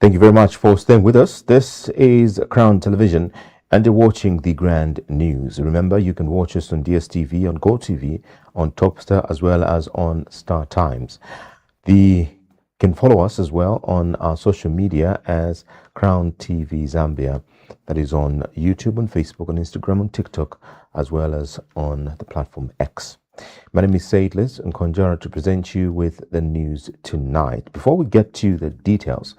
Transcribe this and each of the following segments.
Thank you very much for staying with us. This is Crown Television and you're watching the Grand News. Remember, you can watch us on DSTV, on GoTV, on Topstar, as well as on Star Times. You can follow us as well on our social media as CrownTVZambia. That is on YouTube, on Facebook, on Instagram, on TikTok, as well as on the platform X. My name is Seidlitz Nkhonjera to present you with the news tonight. Before we get to the details,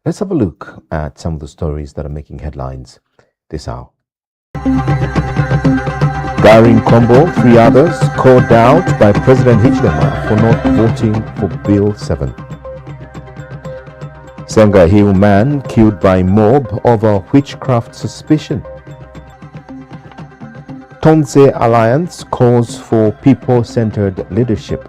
let's have a look at some of the stories that are making headlines this hour. NKOMBO, 3 others called out by President HICHILEMA for not voting for Bill 7. Senga Hill man killed by mob over witchcraft suspicion. TONSE Alliance calls for people-centered leadership.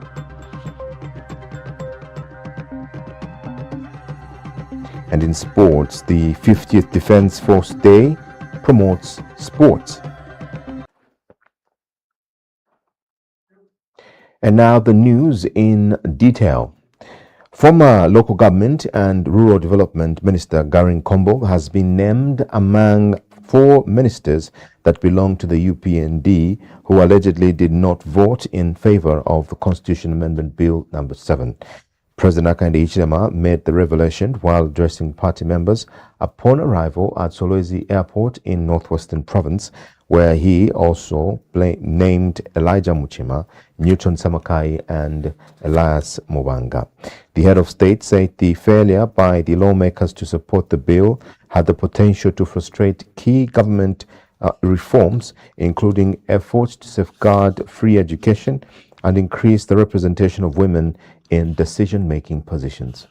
And in sports, the 50th Defense Force Day promotes sports. And now the news in detail. Former Local Government and Rural Development Minister NKOMBO has been named among 4 ministers that belong to the UPND who allegedly did not vote in favor of the Constitution Amendment Bill number 7. President HICHILEMA made the revelation while addressing party members upon arrival at Solwezi Airport in Northwestern Province, where he also named Elijah Muchima, Newton Samakai, and Elias Mubanga. The head of state said the failure by the lawmakers to support the bill had the potential to frustrate key government reforms, including efforts to safeguard free education and increase the representation of women in decision-making positions.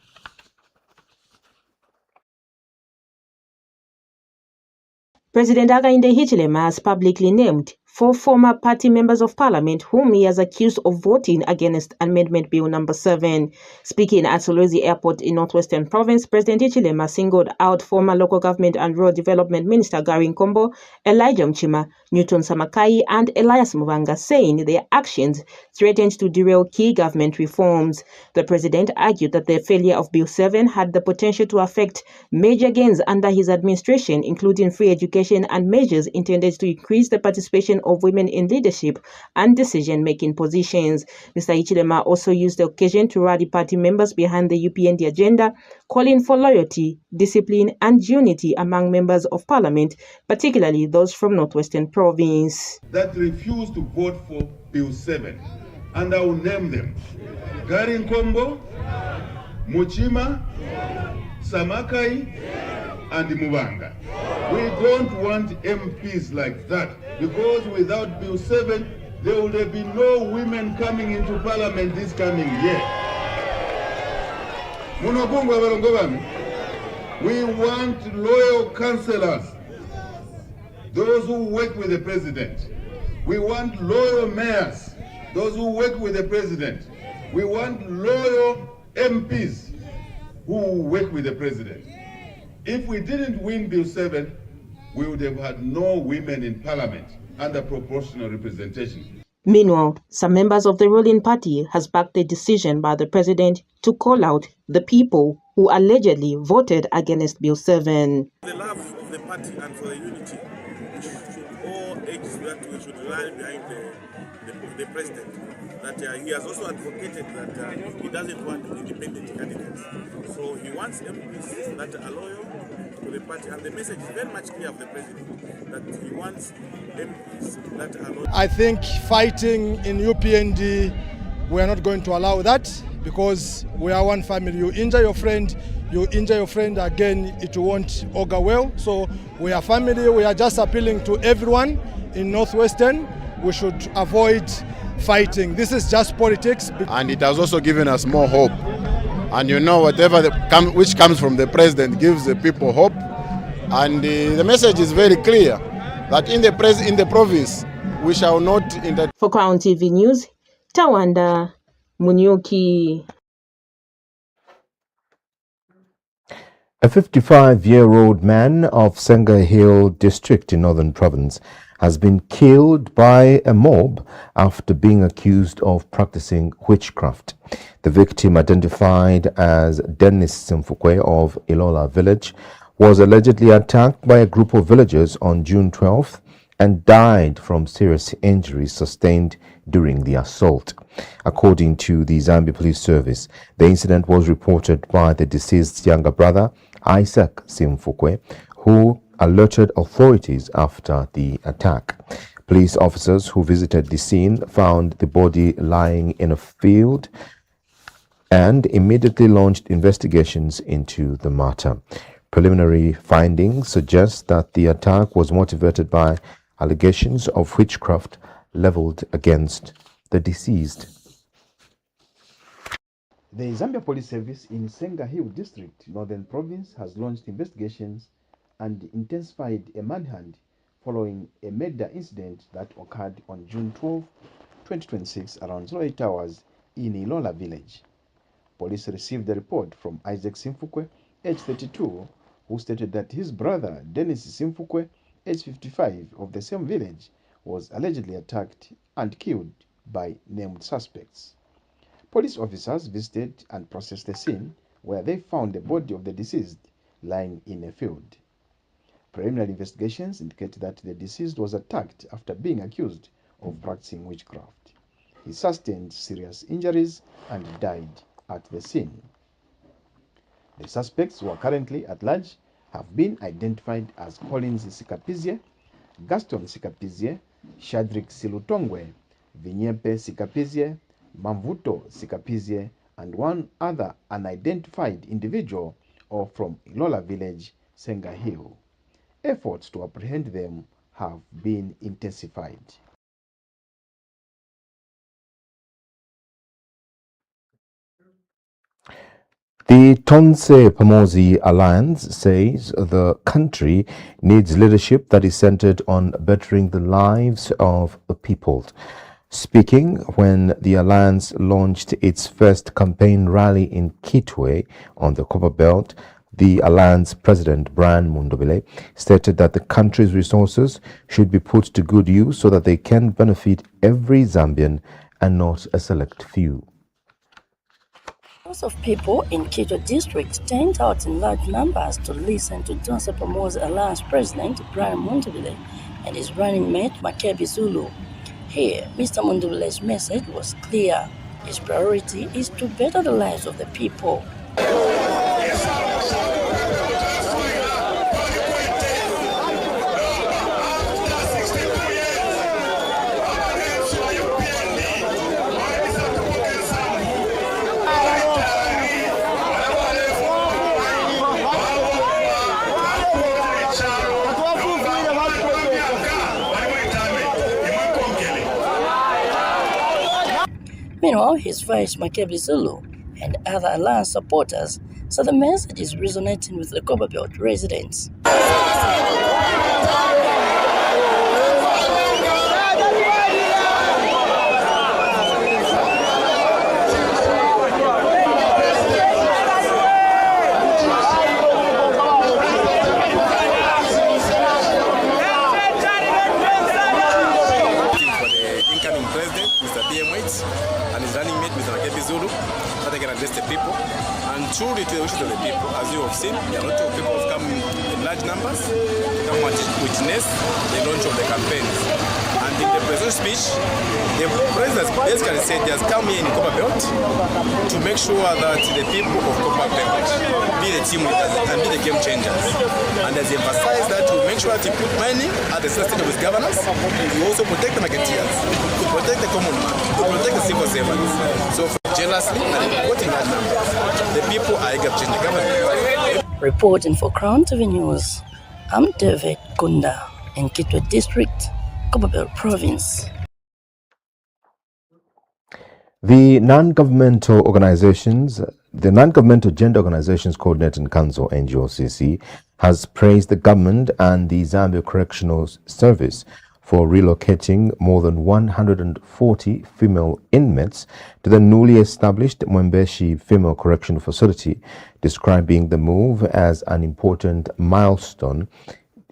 President Hakainde Hichilema has publicly named 4 former party members of parliament whom he has accused of voting against Amendment Bill number 7. Speaking at Solwezi Airport in Northwestern Province, President Hichilema singled out former Local Government and Rural Development Minister NKOMBO, Elijah Muchima, Newton Samakai, and Elias Mubanga, saying their actions threatened to derail key government reforms. The president argued that the failure of Bill 7 had the potential to affect major gains under his administration, including free education and measures intended to increase the participation of women in leadership and decision-making positions. Mr. Hichilema also used the occasion to rally party members behind the UPND agenda, calling for loyalty, discipline, and unity among members of parliament, particularly those from Northwestern Province. That refuse to vote for Bill 7, and I will name them: NKOMBO, Muchima, Samakai, and Mubanga. We don't want MPs like that, because without Bill 7, there will be no women coming into parliament this coming year. We want loyal councillors, those who work with the president. We want loyal mayors, those who work with the president. We want loyal MPs who work with the president. If we didn't win Bill 7, we would have had no women in parliament under proportional representation. Meanwhile, some members of the ruling party has backed the decision by the president to call out the people who allegedly voted against Bill 7. The love of the party and for the unity, we should all urge that we should rally behind the president. That he has also advocated that he doesn't want independent candidates. So he wants MPs that are loyal to the party, and the message is very much clear of the president that he wants MPs that are loyal. I think fighting in UPND, we are not going to allow that, because we are one family. You injure your friend again, it won't augur well. So we are family. We are just appealing to everyone in Northwestern. We should avoid fighting. This is just politics. And it has also given us more hope. And you know, whatever which comes from the president gives the people hope. And the message is very clear that in the province, we shall not... For Crown TV News, Tawanda Munyuki. A 55-year-old man of Senga Hill district in Northern Province has been killed by a mob after being accused of practicing witchcraft. The victim, identified as Dennis Simfukwe of Ilola village, was allegedly attacked by a group of villagers on June 12th and died from serious injuries sustained during the assault. According to the Zambia Police Service, the incident was reported by the deceased's younger brother, Isaac Simfukwe, who alerted authorities after the attack. Police officers who visited the scene found the body lying in a field and immediately launched investigations into the matter. Preliminary findings suggest that the attack was motivated by allegations of witchcraft leveled against the deceased. The Zambia Police Service in Senga Hill District, Northern Province, has launched investigations and intensified a manhunt following a murder incident that occurred on June 12, 2026 around 08 hours in Ilola village. Police received a report from Isaac Simfukwe, age 32, who stated that his brother, Dennis Simfukwe, age 55, of the same village, was allegedly attacked and killed by named suspects. Police officers visited and processed the scene, where they found the body of the deceased lying in a field. Preliminary investigations indicate that the deceased was attacked after being accused of practicing witchcraft. He sustained serious injuries and died at the scene. The suspects, who are currently at large, have been identified as Collins Sikapizie, Gaston Sikapizie, Shadrick Silutongwe, Vinyepe Sikapizie, Mamvuto Sikapizie, and one other unidentified individual, all from Ilola village, Senga Hill. Efforts to apprehend them have been intensified. The TONSE Pamosi Alliance says the country needs leadership that is centered on bettering the lives of the people. Speaking when the alliance launched its first campaign rally in Kitwe on the Copper Belt, the alliance president, Brian Mundobile, stated that the country's resources should be put to good use so that they can benefit every Zambian and not a select few. Lots of people in Kitwe district turned out in large numbers to listen to TONSE Pamosi Alliance President Brian Mundobile and his running mate Makebi Zulu. Here, Mr. Mundobile's message was clear. His priority is to better the lives of the people. Meanwhile, his vice Makebi Zulu and other alliance supporters said the message is resonating with the Copper Belt residents. Truly to the wishes of the people, as you have seen, a lot of people have come in large numbers to come and witness the launch of the campaigns. And in the president's speech, the president basically said he has come here in Copper Belt to make sure that the people of Copper Belt be the team leaders and be the game changers. And as he emphasized that to make sure that he put mining at the center of his governance, he also protect the marketeers, to protect the common man, to protect the civil servants. So jealously and reporting that number, the people are eager to change the government. Reporting for Crown TV News, I'm David Kunda in Kitwe District, Copper Belt Province. The non-governmental Gender Organizations Coordinating Council, NGOCC, has praised the government and the Zambia Correctional Service for relocating more than 140 female inmates to the newly established Mwembeshi Female Correctional Facility, describing the move as an important milestone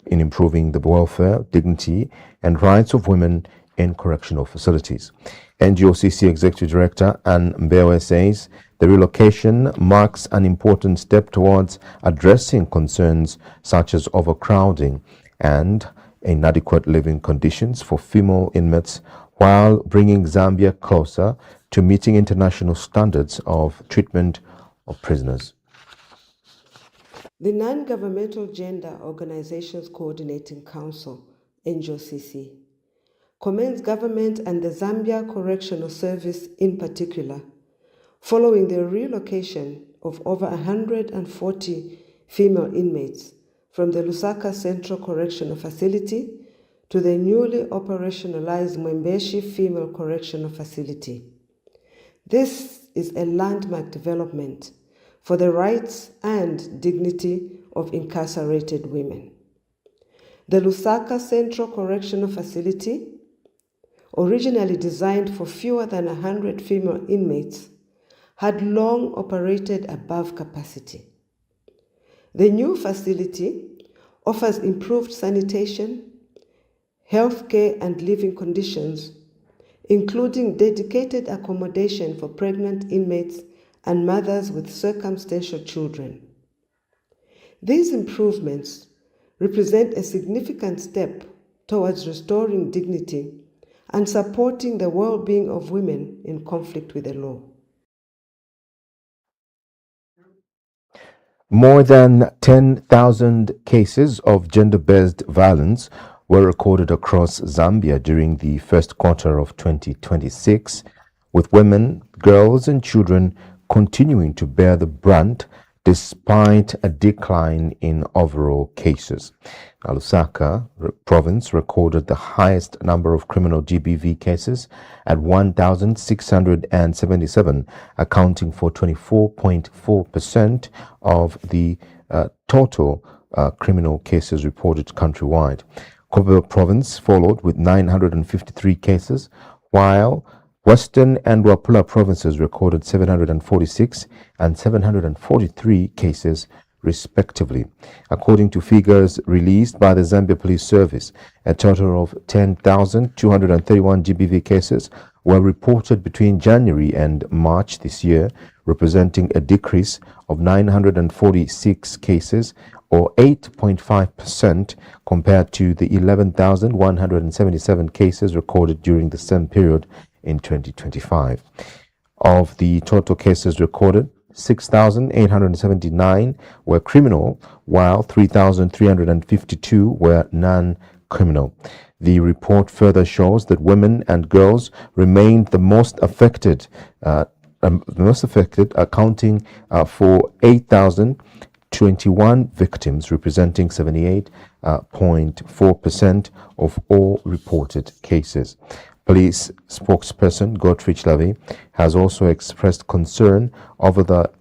in improving the welfare, dignity, and rights of women in correctional facilities. NGOCC Executive Director Ann Mbewe says the relocation marks an important step towards addressing concerns such as overcrowding and inadequate living conditions for female inmates, while bringing Zambia closer to meeting international standards of treatment of prisoners. The Non-Governmental Gender Organizations Coordinating Council, NGOCC, commends government and the Zambia Correctional Service in particular, following the relocation of over 140 female inmates from the Lusaka Central Correctional Facility to the newly operationalized Mwembeshi Female Correctional Facility. This is a landmark development for the rights and dignity of incarcerated women. The Lusaka Central Correctional Facility, originally designed for fewer than 100 female inmates, had long operated above capacity. The new facility offers improved sanitation, healthcare, and living conditions, including dedicated accommodation for pregnant inmates and mothers with circumstantial children. These improvements represent a significant step towards restoring dignity and supporting the well-being of women in conflict with the law. More than 10,000 cases of gender-based violence were recorded across Zambia during the first quarter of 2026, with women, girls, and children continuing to bear the brunt despite a decline in overall cases. Lusaka province recorded the highest number of criminal GBV cases at 1,677, accounting for 24.4% of the total criminal cases reported countrywide. NKOMBO province followed with 953 cases, while Western and Wapula provinces recorded 746 and 743 cases respectively. According to figures released by the Zambia Police Service, a total of 10,231 GBV cases were reported between January and March this year, representing a decrease of 946 cases or 8.5% compared to the 11,177 cases recorded during the same period in 2025. Of the total cases recorded, 6,879 were criminal, while 3,352 were non-criminal. The report further shows that women and girls remained the most affected, accounting for 8,021 victims, representing 78.4% of all reported cases. Police spokesperson Godfrey CHILABI has also expressed concern over the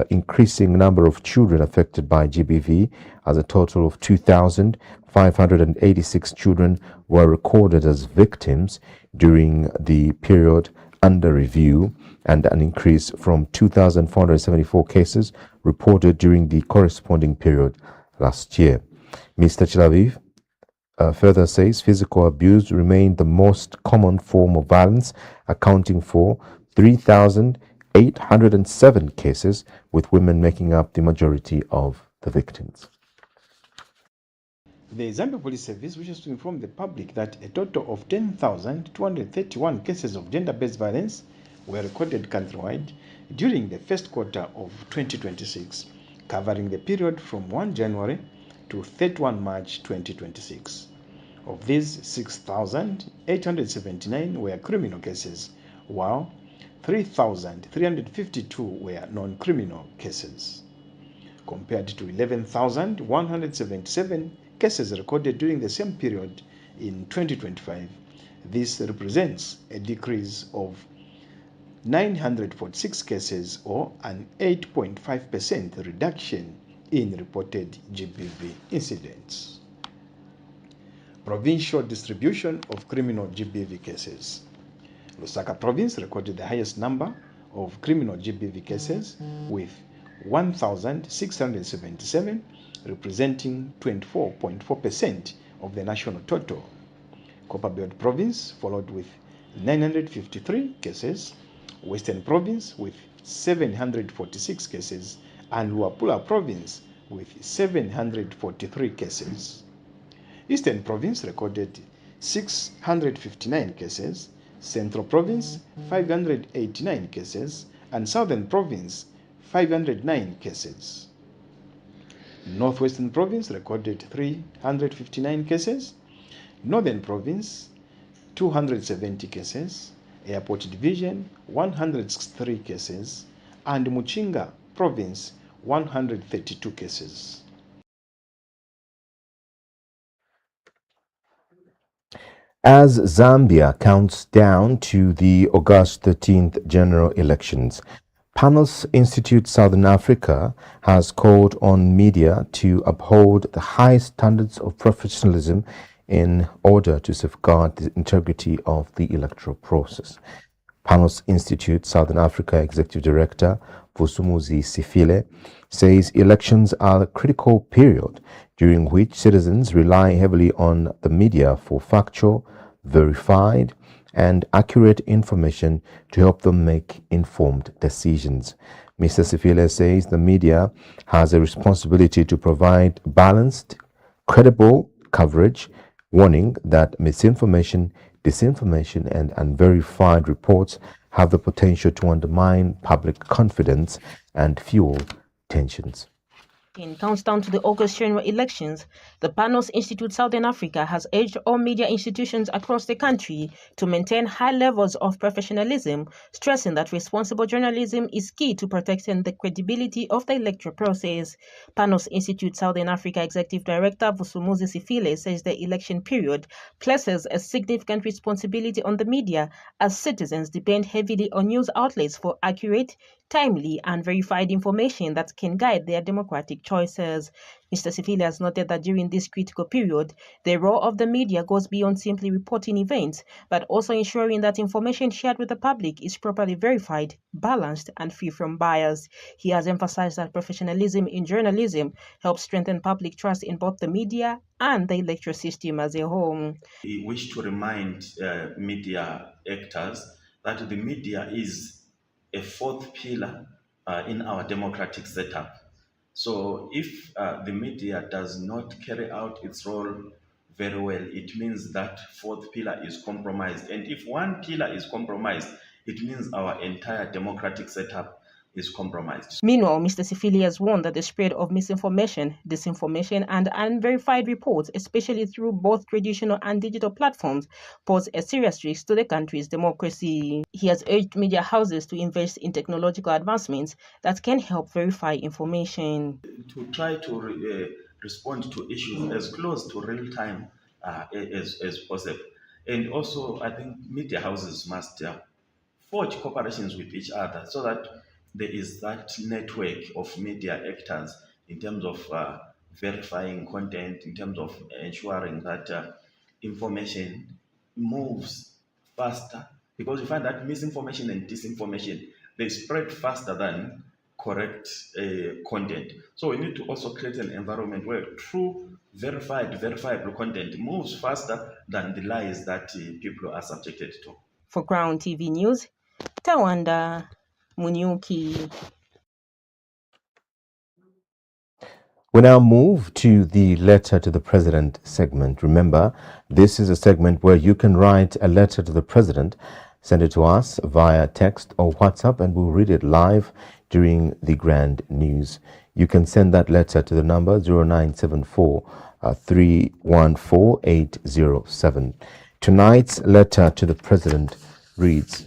increasing number of children affected by GBV, as a total of 2,586 children were recorded as victims during the period under review, and an increase from 2,474 cases reported during the corresponding period last year. Mr. CHILABI further says physical abuse remained the most common form of violence, accounting for 3,807 cases, with women making up the majority of the victims. The Zambia Police Service wishes to inform the public that a total of 10,231 cases of gender-based violence were recorded countrywide during the first quarter of 2026, covering the period from 1 January to 31 March 2026. Of these, 6,879 were criminal cases, while 3,352 were non-criminal cases, compared to 11,177 cases recorded during the same period in 2025. This represents a decrease of 946 cases, or an 8.5% reduction in reported GBV incidents. Provincial distribution of criminal GBV cases. Lusaka province recorded the highest number of criminal GBV cases with 1,677, representing 24.4% of the national total. Copperbelt province followed with 953 cases, Western province with 746 cases, and Luapula province with 743 cases. Eastern province recorded 659 cases, Central province 589 cases, and Southern province 509 cases. Northwestern province recorded 359 cases, Northern province 270 cases, Airport division 163 cases, and Muchinga province 132 cases. As Zambia counts down to the August 13th general elections, PANOS Institute Southern Africa has called on media to uphold the high standards of professionalism in order to safeguard the integrity of the electoral process. PANOS Institute Southern Africa Executive Director Vusumuzi Sifile says elections are a critical period during which citizens rely heavily on the media for factual, verified, and accurate information to help them make informed decisions. Mr. Sifile says the media has a responsibility to provide balanced, credible coverage, warning that misinformation, disinformation, and unverified reports have the potential to undermine public confidence and fuel tensions. In countdown to the August general elections, the PANOS Institute Southern Africa has urged all media institutions across the country to maintain high levels of professionalism, stressing that responsible journalism is key to protecting the credibility of the electoral process. PANOS Institute Southern Africa Executive Director Vusumuzi Sifile says the election period places a significant responsibility on the media as citizens depend heavily on news outlets for accurate, timely, and verified information that can guide their democratic choices. Mr. Sifile has noted that during this critical period, the role of the media goes beyond simply reporting events, but also ensuring that information shared with the public is properly verified, balanced, and free from bias. He has emphasized that professionalism in journalism helps strengthen public trust in both the media and the electoral system as a whole. We wish to remind media actors that the media is a fourth pillar in our democratic setup. So if the media does not carry out its role very well, it means that fourth pillar is compromised. And if one pillar is compromised, it means our entire democratic setup is compromised. Meanwhile, Mr. Sifile has warned that the spread of misinformation, disinformation, and unverified reports, especially through both traditional and digital platforms, pose a serious risk to the country's democracy. He has urged media houses to invest in technological advancements that can help verify information. To try to respond to issues as close to real time as possible. And also, I think media houses must forge cooperations with each other so that there is that network of media actors in terms of verifying content, in terms of ensuring that information moves faster, because you find that misinformation and disinformation, they spread faster than correct content. So we need to also create an environment where true, verifiable content moves faster than the lies that people are subjected to. For Crown TV News, Tawanda Munyuki. We now move to the letter to the president segment. Remember, this is a segment where you can write a letter to the president, send it to us via text or WhatsApp, and we'll read it live during the grand news. You can send that letter to the number 0974 314 807. Tonight's letter to the president reads,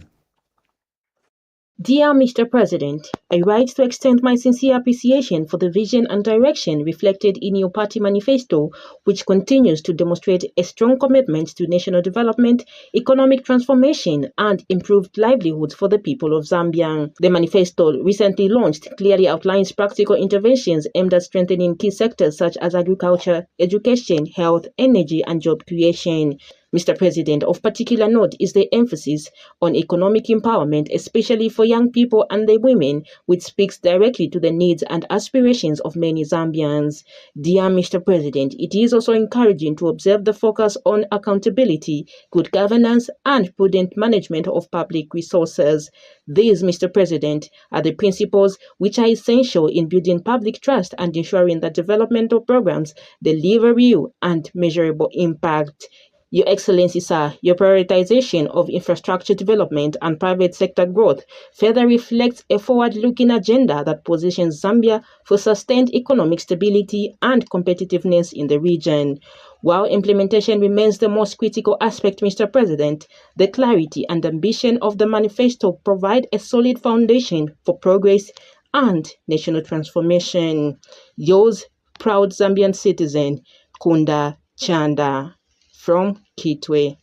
Dear Mr. President, I write to extend my sincere appreciation for the vision and direction reflected in your party manifesto, which continues to demonstrate a strong commitment to national development, economic transformation, and improved livelihoods for the people of Zambia. The manifesto, recently launched, clearly outlines practical interventions aimed at strengthening key sectors such as agriculture, education, health, energy, and job creation. Mr. President, of particular note is the emphasis on economic empowerment, especially for young people and the women, which speaks directly to the needs and aspirations of many Zambians. Dear Mr. President, it is also encouraging to observe the focus on accountability, good governance, and prudent management of public resources. These, Mr. President, are the principles which are essential in building public trust and ensuring that developmental programs deliver real and measurable impact. Your Excellency, sir, your prioritization of infrastructure development and private sector growth further reflects a forward-looking agenda that positions Zambia for sustained economic stability and competitiveness in the region. While implementation remains the most critical aspect, Mr. President, the clarity and ambition of the manifesto provide a solid foundation for progress and national transformation. Yours, proud Zambian citizen, Kunda Chanda. From Kitwe.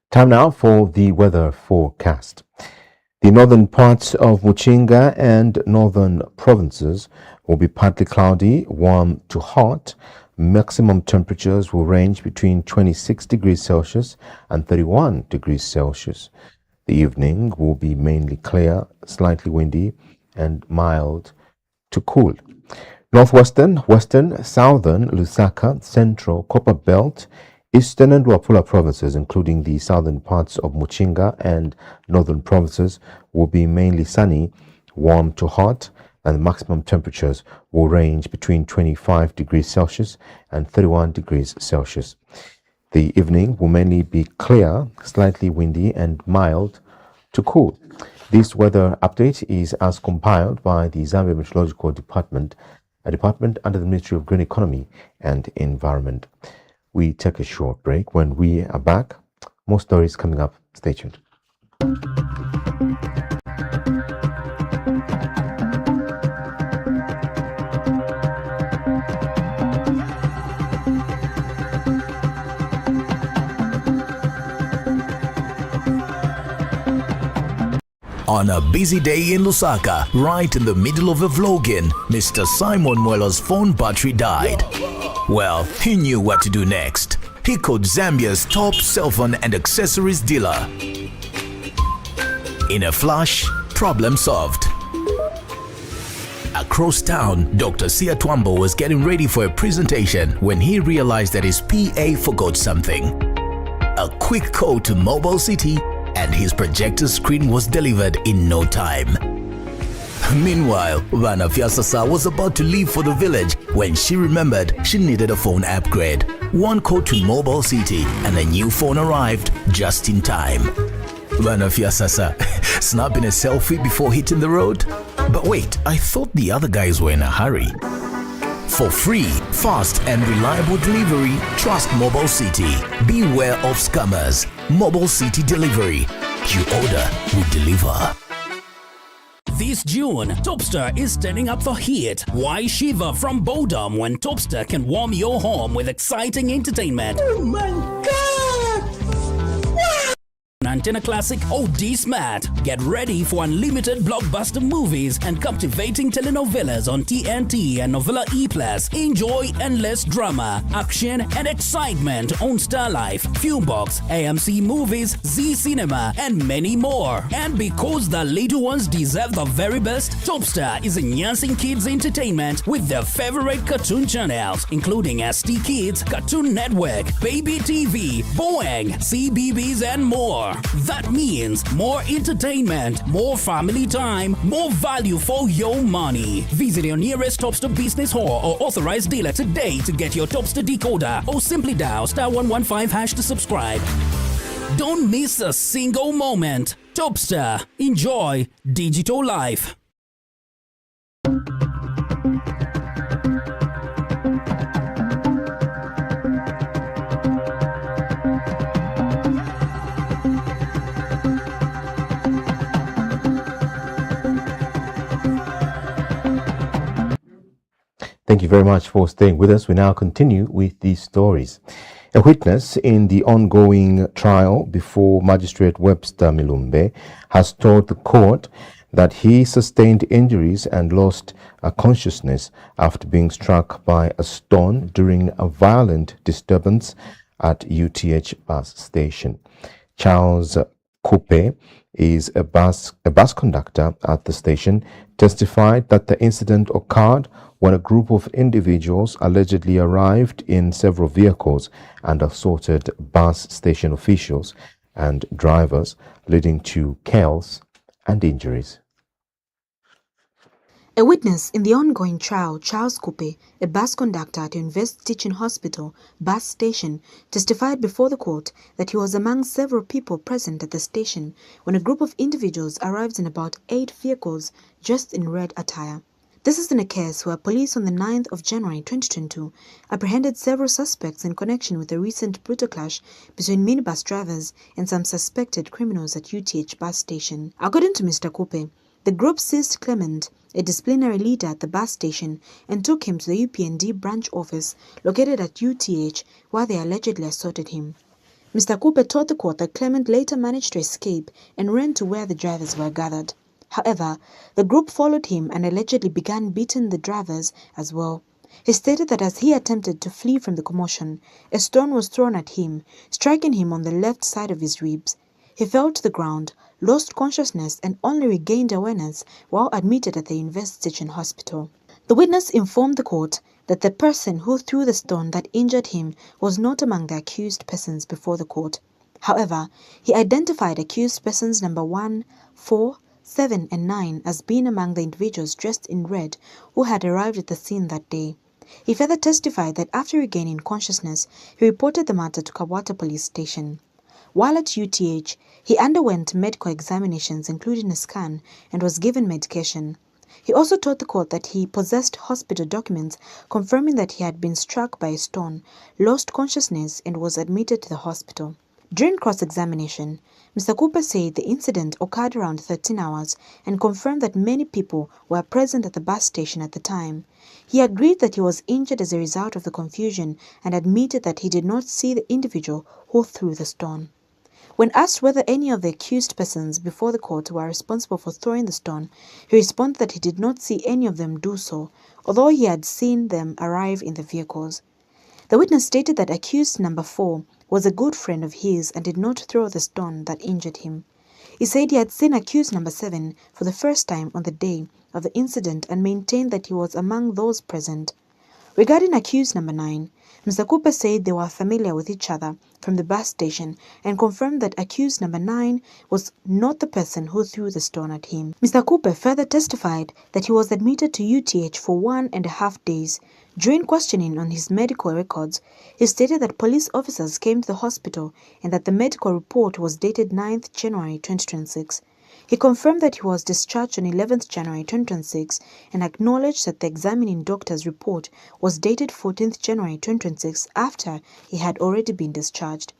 Time now for the weather forecast. The northern parts of Muchinga and northern provinces will be partly cloudy, warm to hot. Maximum temperatures will range between 26 degrees Celsius and 31 degrees Celsius. The evening will be mainly clear, slightly windy, and mild to cool. Northwestern, western, southern, Lusaka, central, Copper Belt, eastern and Luapula provinces, including the southern parts of Muchinga and northern provinces, will be mainly sunny, warm to hot, and the maximum temperatures will range between 25 degrees Celsius and 31 degrees Celsius. The evening will mainly be clear, slightly windy, and mild to cool. This weather update is as compiled by the Zambia Meteorological Department, a department under the Ministry of Green Economy and Environment. We take a short break. When we are back, more stories coming up. Stay tuned. On a busy day in Lusaka, right in the middle of a vlogging, Mr. Simon Mwela's phone battery died. Well, he knew what to do next. He called Zambia's top cell phone and accessories dealer. In a flash, problem solved. Across town, Dr. Siatwambo was getting ready for a presentation when he realized that his PA forgot something. A quick call to Mobile City and his projector screen was delivered in no time. Meanwhile, Vana Fiasasa was about to leave for the village when she remembered she needed a phone upgrade. One call to Mobile City and a new phone arrived just in time. Vana Fiasasa snapping a selfie before hitting the road. But wait, I thought the other guys were in a hurry. For free, fast and reliable delivery, trust Mobile City. Beware of scammers. Mobile City Delivery. You order, we deliver. This June, Topstar is standing up for heat. Why shiver from boredom when Topstar can warm your home with exciting entertainment? Oh my God! Antenna Classic OD Smart. Get ready for unlimited blockbuster movies and captivating telenovelas on TNT and Novella E+. Enjoy endless drama, action and excitement on Star Life, Filmbox, AMC Movies, Z Cinema and many more. And because the little ones deserve the very best, Topstar is enhancing kids entertainment with their favorite cartoon channels, including ST Kids, Cartoon Network, Baby TV, Boeing, CBeebies and more. more. That means more entertainment, more family time, more value for your money. Visit your nearest Topster business hall or authorized dealer today to get your Topster decoder, or simply dial *115# to subscribe. Don't miss a single moment. Topster. Enjoy digital life. Thank you very much for staying with us. We now continue with these stories. A witness in the ongoing trial before Magistrate Webster Milumbe has told the court that he sustained injuries and lost consciousness after being struck by a stone during a violent disturbance at UTH bus station. Charles Coupe is a bus conductor at the station, testified that the incident occurred when a group of individuals allegedly arrived in several vehicles and assaulted bus station officials and drivers, leading to chaos and injuries. A witness in the ongoing trial, Charles Coupe, a bus conductor at University Teaching Hospital bus station, testified before the court that he was among several people present at the station when a group of individuals arrived in about 8 vehicles dressed in red attire. This is in a case where police on the 9th of January 2022 apprehended several suspects in connection with a recent brutal clash between minibus drivers and some suspected criminals at UTH bus station. According to Mr. Coupe, the group seized Clement, a disciplinary leader at the bus station, and took him to the UPND branch office located at UTH, where they allegedly assaulted him. Mr. Coupe told the court that Clement later managed to escape and ran to where the drivers were gathered. However, the group followed him and allegedly began beating the drivers as well. He stated that as he attempted to flee from the commotion, a stone was thrown at him, striking him on the left side of his ribs. He fell to the ground, lost consciousness, and only regained awareness while admitted at the University Teaching Hospital. The witness informed the court that the person who threw the stone that injured him was not among the accused persons before the court. However, he identified accused persons number 1, 4, 7 and 9 as being among the individuals dressed in red who had arrived at the scene that day. He further testified that after regaining consciousness, he reported the matter to Kabwata police station. While at UTH, he underwent medical examinations including a scan and was given medication. He also told the court that he possessed hospital documents confirming that he had been struck by a stone, lost consciousness and was admitted to the hospital. During cross-examination, Mr. Coupe said the incident occurred around 13 hours and confirmed that many people were present at the bus station at the time. He agreed that he was injured as a result of the confusion and admitted that he did not see the individual who threw the stone. When asked whether any of the accused persons before the court were responsible for throwing the stone, he responded that he did not see any of them do so, although he had seen them arrive in the vehicles. The witness stated that accused number 4 was a good friend of his and did not throw the stone that injured him. He said he had seen accused number 7 for the first time on the day of the incident and maintained that he was among those present. Regarding accused number 9, Mr. Coupe said they were familiar with each other from the bus station and confirmed that accused number 9 was not the person who threw the stone at him. Mr. Coupe further testified that he was admitted to UTH for 1.5 days. During questioning on his medical records, he stated that police officers came to the hospital and that the medical report was dated 9th January 2026. He confirmed that he was discharged on 11th January 2026 and acknowledged that the examining doctor's report was dated 14th January 2026 after he had already been discharged.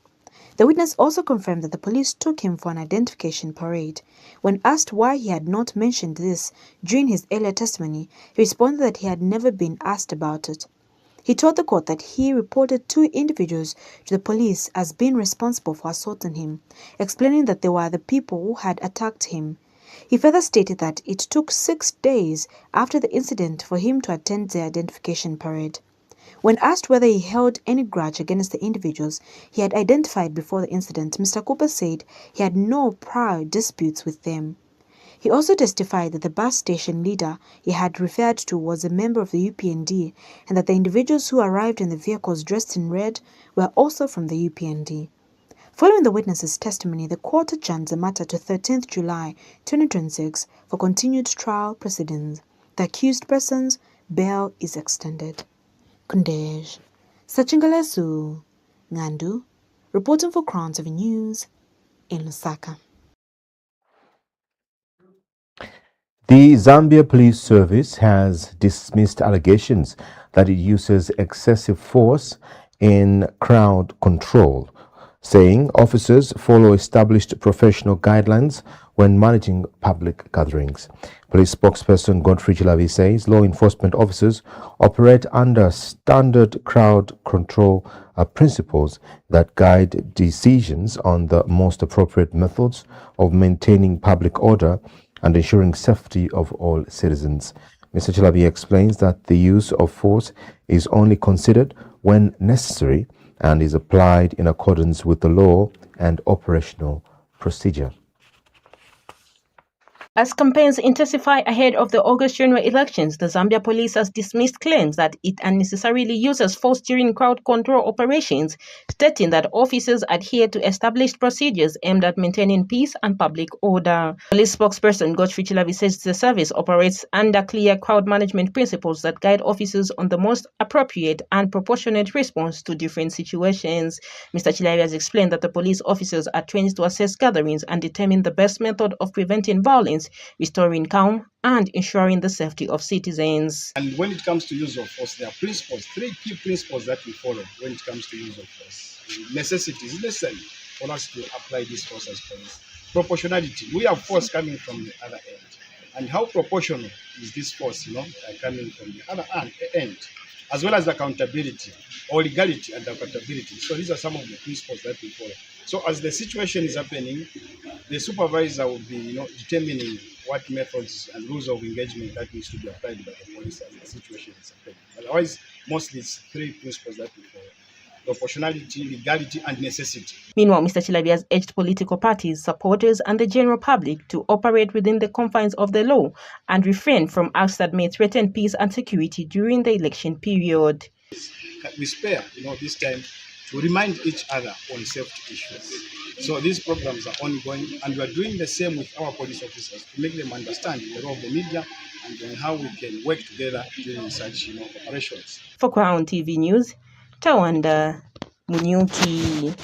The witness also confirmed that the police took him for an identification parade. When asked why he had not mentioned this during his earlier testimony, he responded that he had never been asked about it. He told the court that he reported 2 individuals to the police as being responsible for assaulting him, explaining that they were the people who had attacked him. He further stated that it took 6 days after the incident for him to attend the identification parade. When asked whether he held any grudge against the individuals he had identified before the incident, Mr. Coupe said he had no prior disputes with them. He also testified that the bus station leader he had referred to was a member of the UPND and that the individuals who arrived in the vehicles dressed in red were also from the UPND. Following the witness's testimony, the court adjourned the matter to 13th July 2026 for continued trial proceedings. The accused person's bail is extended. Kundej Sachingalesu Ngandu, reporting for Crown TV News in Lusaka. The Zambia Police Service has dismissed allegations that it uses excessive force in crowd control, saying officers follow established professional guidelines when managing public gatherings. Police spokesperson Godfrey CHILABI says law enforcement officers operate under standard crowd control principles that guide decisions on the most appropriate methods of maintaining public order and ensuring safety of all citizens. Mr. CHILABI explains that the use of force is only considered when necessary and is applied in accordance with the law and operational procedure. As campaigns intensify ahead of the August general elections, the Zambia police has dismissed claims that it unnecessarily uses force during crowd control operations, stating that officers adhere to established procedures aimed at maintaining peace and public order. Police spokesperson Godfrey CHILABI says the service operates under clear crowd management principles that guide officers on the most appropriate and proportionate response to different situations. Mr. CHILABI has explained that the police officers are trained to assess gatherings and determine the best method of preventing violence, restoring calm, and ensuring the safety of citizens. And when it comes to use of force, there are principles, three key principles that we follow when it comes to use of force. Necessity is necessary for us to apply this force as police. Proportionality, we have force coming from the other end. And how proportional is this force, coming from the other end, as well as accountability, or legality and accountability. So these are some of the principles that we follow. So as the situation is happening, the supervisor will be, determining what methods and rules of engagement that needs to be applied by the police as the situation is happening. Otherwise, mostly it's three principles that we follow: proportionality, legality, and necessity. Meanwhile, Mr. CHILABI has urged political parties, supporters, and the general public to operate within the confines of the law and refrain from acts that may threaten peace and security during the election period. We spare, this time to remind each other on safety issues. So these programs are ongoing, and we are doing the same with our police officers to make them understand the role of the media and how we can work together during such operations. For Crown TV News, Tawanda Munyuki.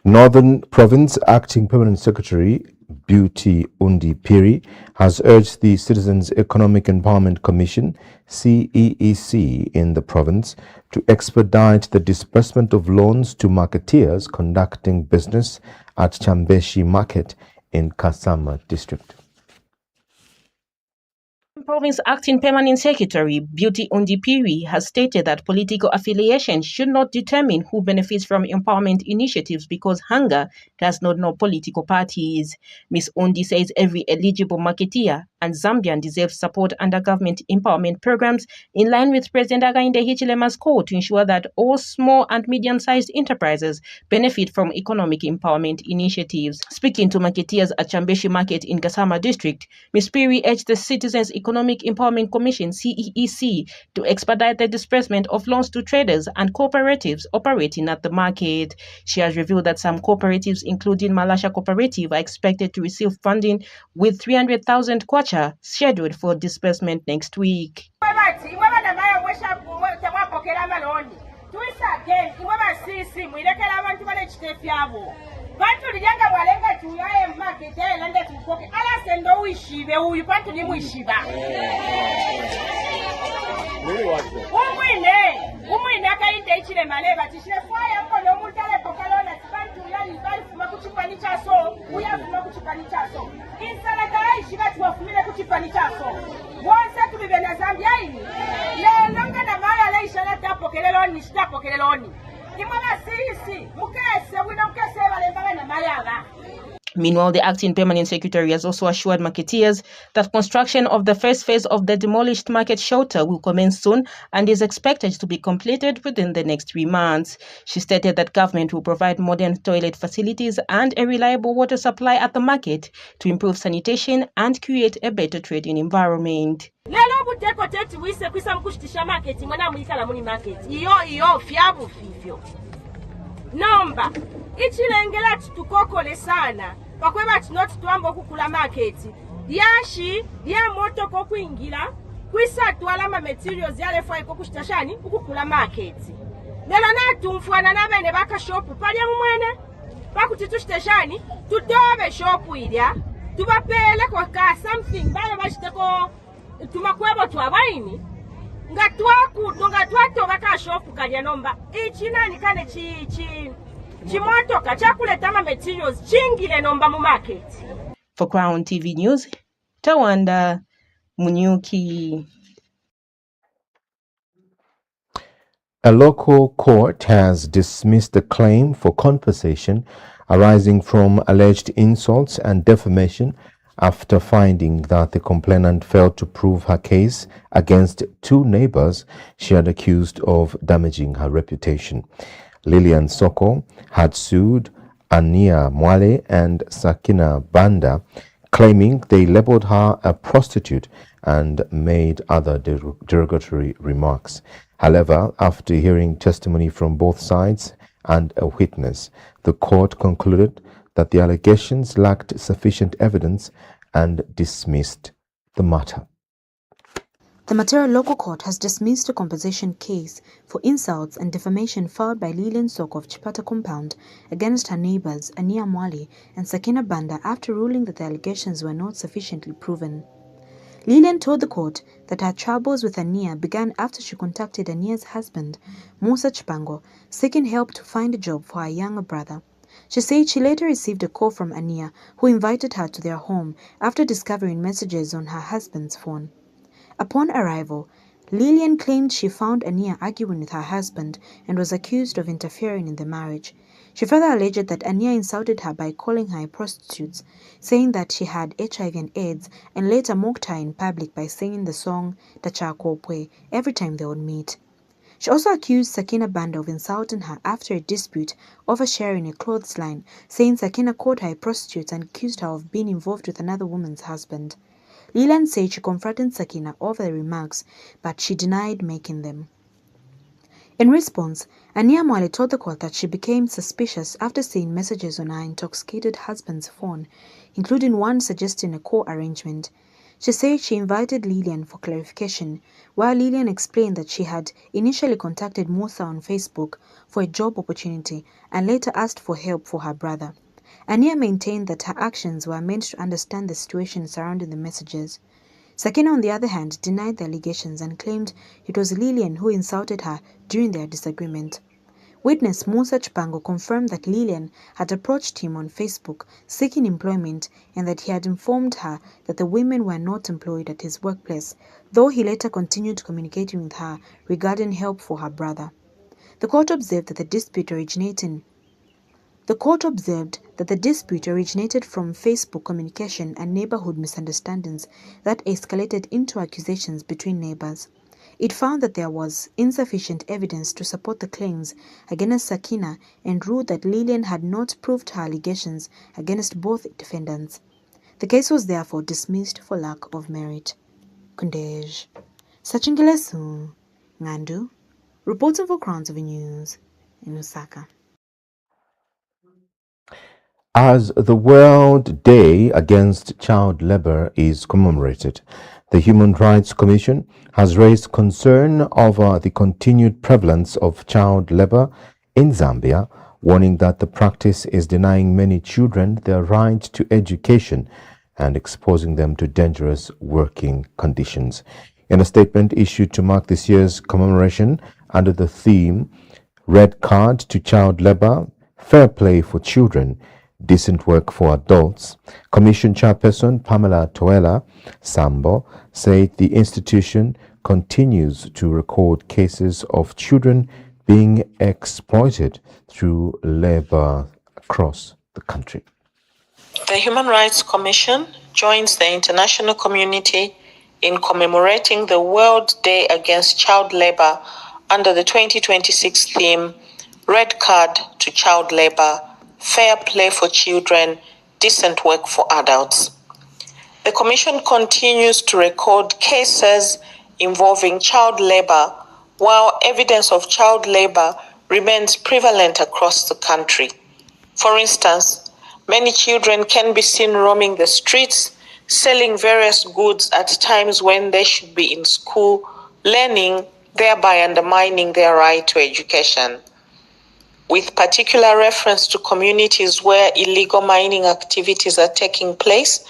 Northern Province Acting Permanent Secretary Beauty Undi Piri has urged the Citizens Economic Empowerment Commission (CEEC) in the province to expedite the disbursement of loans to marketeers conducting business at Chambeshi Market in Kasama District. Province Acting Permanent Secretary Beauty Undi Piri has stated that political affiliation should not determine who benefits from empowerment initiatives because hunger does not know political parties. Ms. Undi says every eligible marketeer and Zambian deserves support under government empowerment programs in line with President HICHILEMA's call to ensure that all small and medium-sized enterprises benefit from economic empowerment initiatives. Speaking to marketeers at Chambeshi Market in Kasama District, Ms. Piri urged the Citizens Economic Empowerment Commission (CEEC) to expedite the disbursement of loans to traders and cooperatives operating at the market. She has revealed that some cooperatives, including Malasha Cooperative, are expected to receive funding with 300,000 kwacha scheduled for disbursement next week. Meanwhile, the acting permanent secretary has also assured marketeers that construction of the first phase of the demolished market shelter will commence soon and is expected to be completed within the next 3 months. She stated that government will provide modern toilet facilities and a reliable water supply at the market to improve sanitation and create a better trading environment. Nomba ichilengela tutukokole sana pakweba tinoti tuambo kukula marketi yashi ya moto kokuingila kwisa tualama materials yale fai kokushitashani kukula marketi lelo natumfuana na bene baka shopu pali mumwene bakutitushitashani tutobe shopu ilya tubapele kwa ka something bale bashiteko tumakwebo twabaini ngatwatoka ka shopu kalya nomba ichinani kane chimotoka chakuleta ma materials chingile nomba mu market. For Crown TV News, Tawanda Munyuki. A local court has dismissed the claim for compensation arising from alleged insults and defamation after finding that the complainant failed to prove her case against 2 neighbors she had accused of damaging her reputation. Lillian Soko had sued Ania Mwale and Sakina Banda, claiming they labeled her a prostitute and made other derogatory remarks. However, after hearing testimony from both sides and a witness, the court concluded that the allegations lacked sufficient evidence and dismissed the matter. The Matera Local Court has dismissed a compensation case for insults and defamation filed by Lillian Soko of Chipata Compound against her neighbors Ania Mwali and Sakina Banda after ruling that the allegations were not sufficiently proven. Lillian told the court that her troubles with Ania began after she contacted Ania's husband, Musa Chipango, seeking help to find a job for her younger brother. She said she later received a call from Ania, who invited her to their home after discovering messages on her husband's phone. Upon arrival, Lillian claimed she found Ania arguing with her husband and was accused of interfering in the marriage. She further alleged that Ania insulted her by calling her a prostitute, saying that she had HIV and AIDS, and later mocked her in public by singing the song Tachakopwe every time they would meet. She also accused Sakina Banda of insulting her after a dispute over sharing a clothes line, saying Sakina called her a prostitute and accused her of being involved with another woman's husband. Lillian said she confronted Sakina over the remarks, but she denied making them. In response, Ania Mwale told the court that she became suspicious after seeing messages on her intoxicated husband's phone, including one suggesting a co-arrangement. She said she invited Lillian for clarification, while Lillian explained that she had initially contacted Musa on Facebook for a job opportunity and later asked for help for her brother. Ania maintained that her actions were meant to understand the situation surrounding the messages. Sakina, on the other hand, denied the allegations and claimed it was Lillian who insulted her during their disagreement. Witness Musa Chipango confirmed that Lillian had approached him on Facebook seeking employment and that he had informed her that the women were not employed at his workplace, though he later continued communicating with her regarding help for her brother. The court observed that the dispute originated from Facebook communication and neighborhood misunderstandings that escalated into accusations between neighbors. It found that there was insufficient evidence to support the claims against Sakina and ruled that Lillian had not proved her allegations against both defendants. The case was therefore dismissed for lack of merit. Kundej Sachingelesu Ngandu, reporting for CrownTV News in Lusaka. As the World Day Against Child Labour is commemorated, the Human Rights Commission has raised concern over the continued prevalence of child labour in Zambia, warning that the practice is denying many children their right to education and exposing them to dangerous working conditions. In a statement issued to mark this year's commemoration under the theme Red Card to Child Labour, Fair Play for Children, Decent Work for Adults, Commission Chairperson Pamela Toela Sambo said the institution continues to record cases of children being exploited through labor across the country. The Human Rights Commission joins the international community in commemorating the World Day Against Child Labor under the 2026 theme, Red Card to Child Labor, Fair Play for Children, Decent Work for Adults. The Commission continues to record cases involving child labor, while evidence of child labor remains prevalent across the country. For instance, many children can be seen roaming the streets, selling various goods at times when they should be in school, learning, thereby undermining their right to education. With particular reference to communities where illegal mining activities are taking place,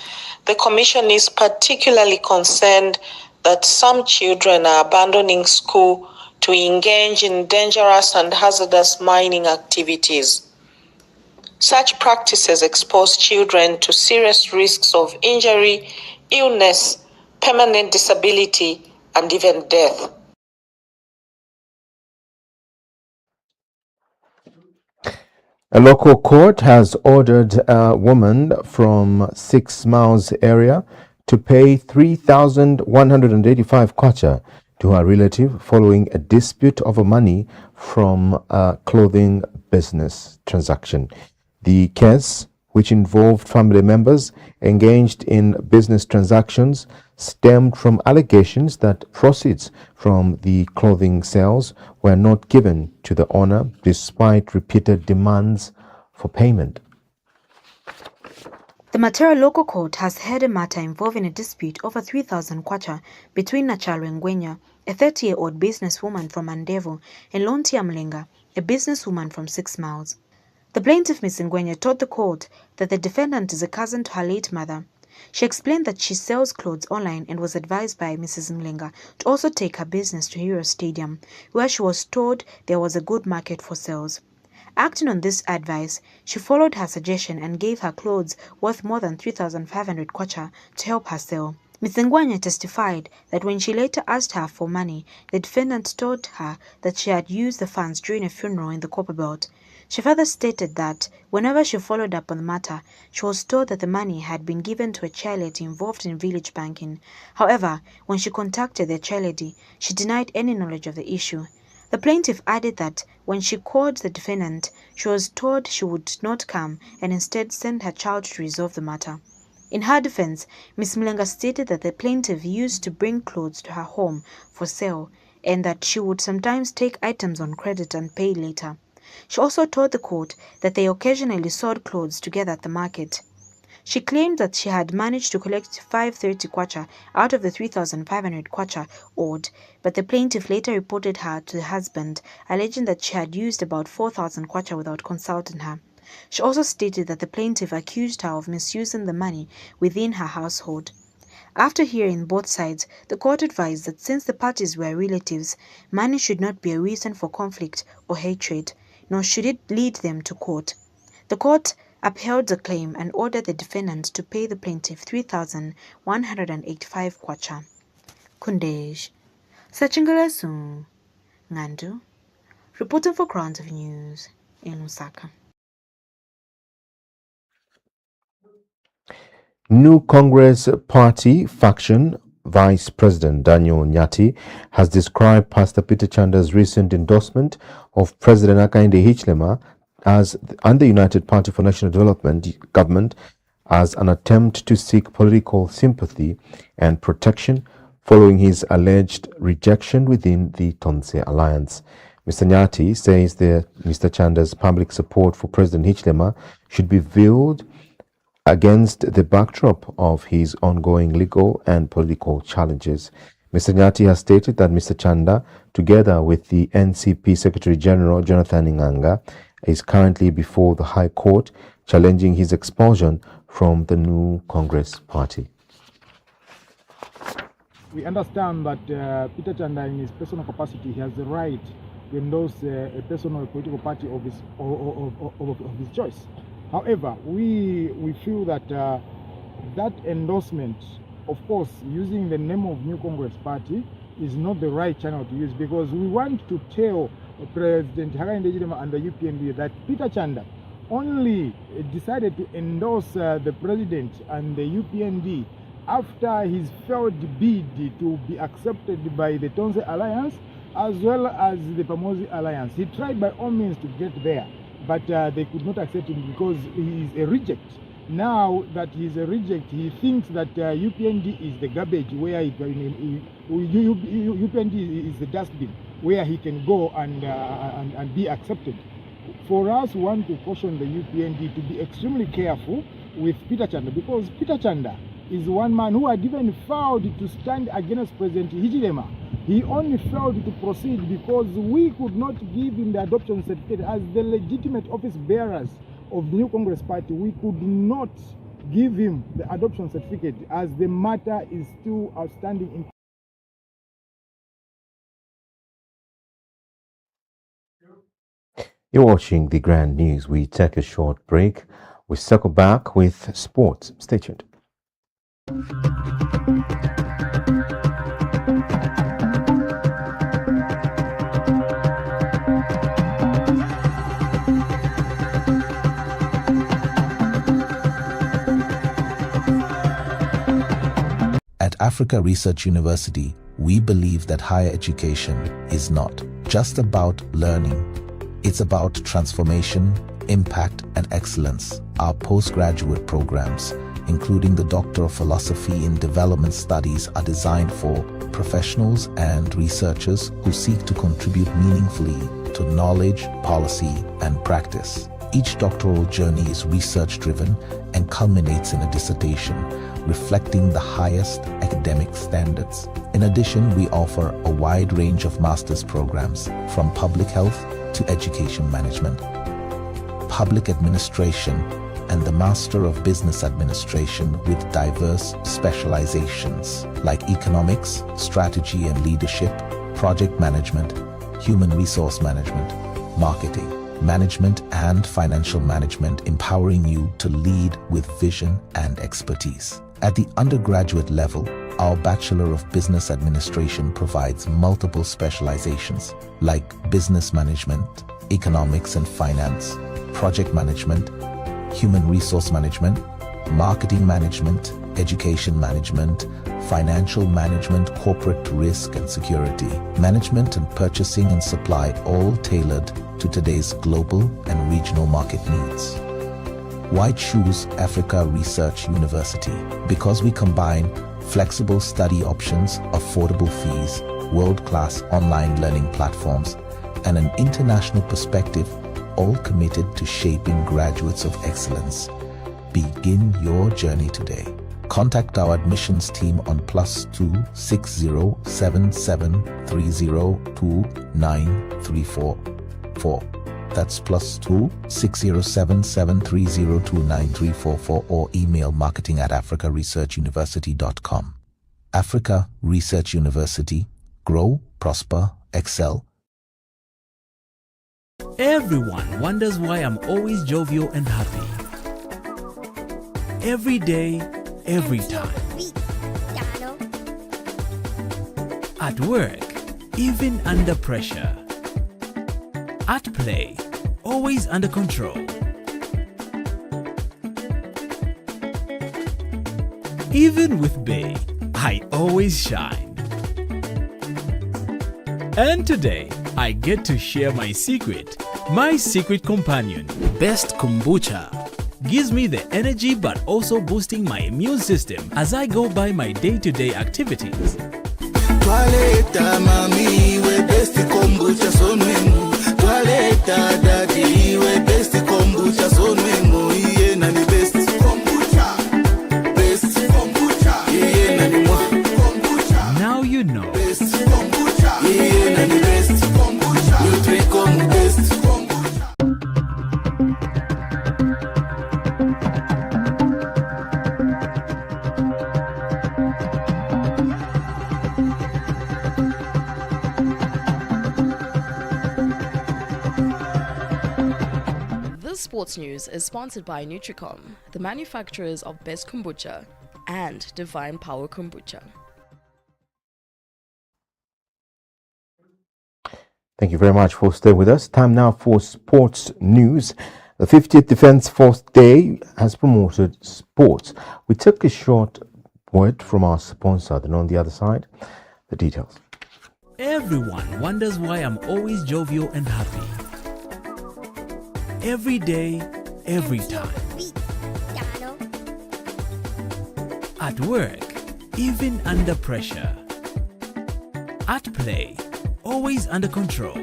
the Commission is particularly concerned that some children are abandoning school to engage in dangerous and hazardous mining activities. Such practices expose children to serious risks of injury, illness, permanent disability, and even death. A local court has ordered a woman from 6 Miles area to pay 3,185 kwacha to her relative following a dispute over money from a clothing business transaction. The case, which involved family members engaged in business transactions, stemmed from allegations that proceeds from the clothing sales were not given to the owner despite repeated demands for payment. The Matera local court has heard a matter involving a dispute over 3,000 kwacha between Nachalo Ngwenya, a 30-year-old businesswoman from Mandevo, and Lontia Mlenga, a businesswoman from 6 Miles. The plaintiff, Ms. Ngwenya, told the court that the defendant is a cousin to her late mother. She explained that she sells clothes online and was advised by Mrs. Mlenga to also take her business to Hero Stadium, where she was told there was a good market for sales. Acting on this advice, she followed her suggestion and gave her clothes worth more than 3,500 kwacha to help her sell. Ms. Ngwenya testified that when she later asked her for money, the defendant told her that she had used the funds during a funeral in the Copperbelt. She further stated that whenever she followed up on the matter, she was told that the money had been given to a charity involved in village banking. However, when she contacted the charity, she denied any knowledge of the issue. The plaintiff added that when she called the defendant, she was told she would not come and instead send her child to resolve the matter. In her defense, Ms. Mlenga stated that the plaintiff used to bring clothes to her home for sale and that she would sometimes take items on credit and pay later. She also told the court that they occasionally sold clothes together at the market. She claimed that she had managed to collect 530 kwacha out of the 3,500 kwacha owed, but the plaintiff later reported her to the husband, alleging that she had used about 4,000 kwacha without consulting her. She also stated that the plaintiff accused her of misusing the money within her household. After hearing both sides, the court advised that since the parties were relatives, money should not be a reason for conflict or hatred, nor should it lead them to court. The court upheld the claim and ordered the defendant to pay the plaintiff 3,185 kwacha. Kundej, Sachingalasu, Ngandu, reporting for Crown TV News in Lusaka. New Congress Party faction Vice President Daniel Nyati has described Pastor Peter Chanda's recent endorsement of President Hakainde Hichilema and the United Party for National Development government as an attempt to seek political sympathy and protection following his alleged rejection within the TONSE alliance. Mr. Nyati says that Mr. Chanda's public support for President Hichilema should be viewed against the backdrop of his ongoing legal and political challenges. Mr. Nyati has stated that Mr. Chanda, together with the NCP Secretary General Jonathan Nganga, is currently before the High Court challenging his expulsion from the New Congress Party. We understand that Peter Chanda, in his personal capacity, has the right to endorse a personal political party of his choice. However, we feel that that endorsement, of course, using the name of New Congress Party, is not the right channel to use, because we want to tell President Hakainde Hichilema and the UPND that Peter Chanda only decided to endorse the president and the UPND after his failed bid to be accepted by the TONSE Alliance as well as the Pamozi Alliance. He tried by all means to get there, but they could not accept him because he is a reject. Now that he is a reject, he thinks that UPND is the garbage where UPND is the dustbin where he can go and be accepted. For us, we want to caution the UPND to be extremely careful with Peter Chanda, because Peter Chanda is one man who had even failed to stand against President HICHILEMA. He only failed to proceed because we could not give him the adoption certificate as the legitimate office bearers of the new Congress Party. We could not give him the adoption certificate as the matter is still outstanding in. You're watching the Grand News. We take a short break. We circle back with sports. Stay tuned. At Africa Research University, we believe that higher education is not just about learning. It's about transformation, impact, and excellence. Our postgraduate programs, including the Doctor of Philosophy in Development Studies, are designed for professionals and researchers who seek to contribute meaningfully to knowledge, policy, and practice. Each doctoral journey is research-driven and culminates in a dissertation, reflecting the highest academic standards. In addition, we offer a wide range of master's programs, from public health to education management, public administration, and the Master of Business Administration with diverse specializations like economics, strategy and leadership, project management, human resource management, marketing, management, and financial management, empowering you to lead with vision and expertise. At the undergraduate level, our Bachelor of Business Administration provides multiple specializations like business management, economics and finance, project management, human resource management, marketing management, education management, financial management, corporate risk and security, management and purchasing and supply, all tailored to today's global and regional market needs. Why choose Africa Research University? Because we combine flexible study options, affordable fees, world-class online learning platforms, and an international perspective, all committed to shaping graduates of excellence. Begin your journey today. Contact our admissions team on +2 60 77 30 2934. That's +2 60 77 30 2934 or email marketing@africaresearchuniversity.com. Africa Research University. Grow, prosper, excel. Everyone wonders why I'm always jovial and happy. Every day, every time. At work, even under pressure. At play, always under control. Even with Bay, I always shine. And today, I get to share my secret companion, Best Kombucha. Gives me the energy but also boosting my immune system as I go by my day-to-day activities. Toileta mami, we best kombucha sonwengu. Toileta daddy, we best kombucha sonwengu. Iye nani best kombucha. Best kombucha. Iye nani mwa kombucha. Now you know. Best kombucha. Iye nani best kombucha. You drink kombu best kombucha. This sports news is sponsored by Nutricom, the manufacturers of Best Kombucha and Divine Power Kombucha. Thank you very much for staying with us. Time now for sports news. The 50th Defence Force Day has promoted sports. We took a short word from our sponsor, then on the other side, the details. Everyone wonders why I'm always jovial and happy. Every day, every time. At work, even under pressure. At play, always under control.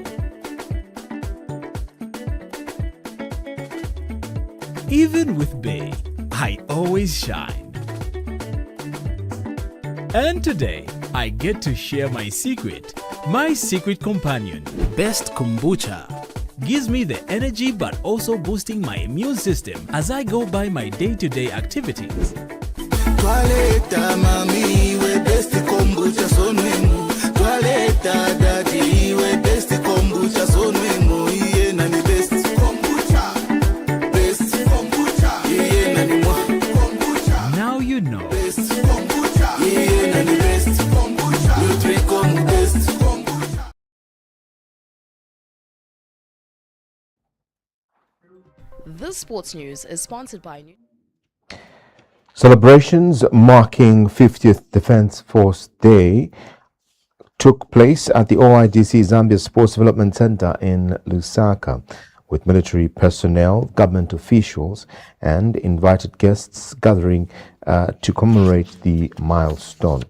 Even with Bay, I always shine. And today, I get to share my secret companion, Best Kombucha. Gives me the energy but also boosting my immune system as I go by my day-to-day activities. Toileta mami we best kombucha sonwemu. Toileta daddy we best kombucha sonwemu. Iye nani best kombucha. Best kombucha. Iye nani mwa kombucha. Now you know. Best kombucha. Iye nani best kombucha. Nutricom best kombucha. This sports news is sponsored by Celebrations marking 50th Defence Force Day took place at the OIDC Zambia Sports Development Center in Lusaka, with military personnel, government officials, and invited guests gathering to commemorate the milestone.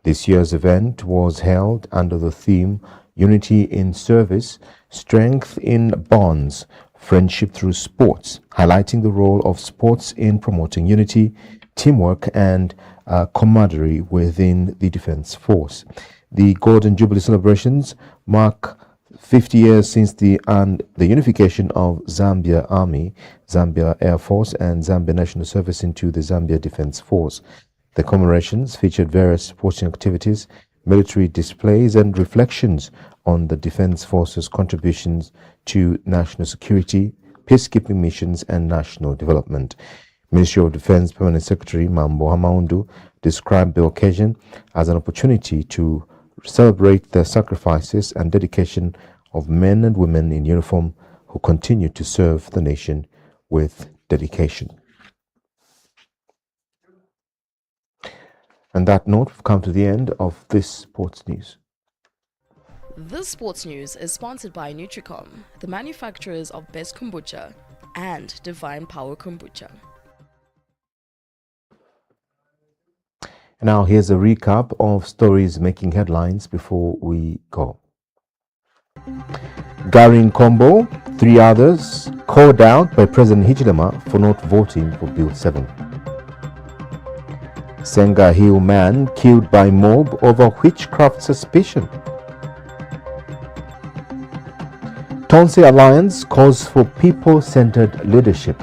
This year's event was held under the theme Unity in Service, Strength in Bonds, Friendship Through Sports, highlighting the role of sports in promoting unity, teamwork and camaraderie within the Defence Force. The Golden Jubilee celebrations mark 50 years since the unification of Zambia Army, Zambia Air Force and Zambia National Service into the Zambia Defence Force. The commemorations featured various sporting activities, military displays and reflections on the Defence Force's contributions to national security, peacekeeping missions and national development. Ministry of Defence Permanent Secretary Mambo Hamaundu described the occasion as an opportunity to celebrate the sacrifices and dedication of men and women in uniform who continue to serve the nation with dedication. On that note, we've come to the end of this sports news. This sports news is sponsored by Nutricom, the manufacturers of Best Kombucha and Divine Power Kombucha. Now here's a recap of stories making headlines before we go. NKOMBO, 3 others called out by President HICHILEMA for not voting for Bill 7. Senga Hill man killed by mob over witchcraft suspicion. TONSE Alliance calls for people-centered leadership.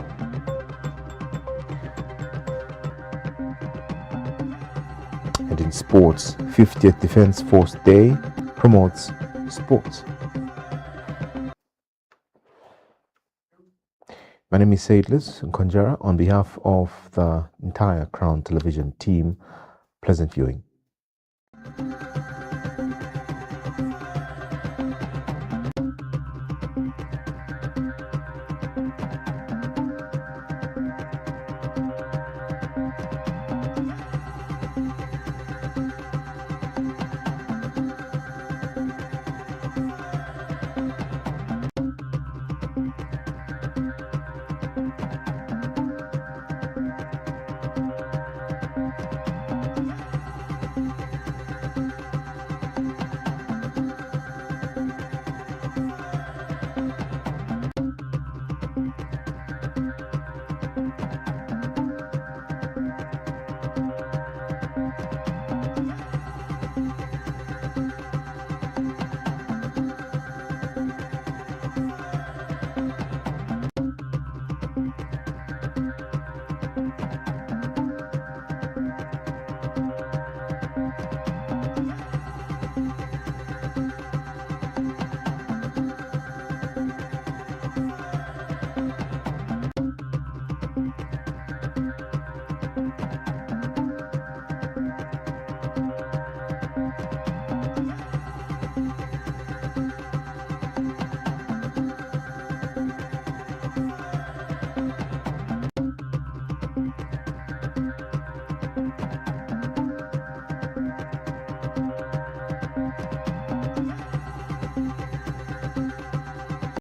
And in sports, 50th Defence Force Day promotes sports. My name is Seidlitz Nkhonjera. On behalf of the entire Crown Television team, pleasant viewing.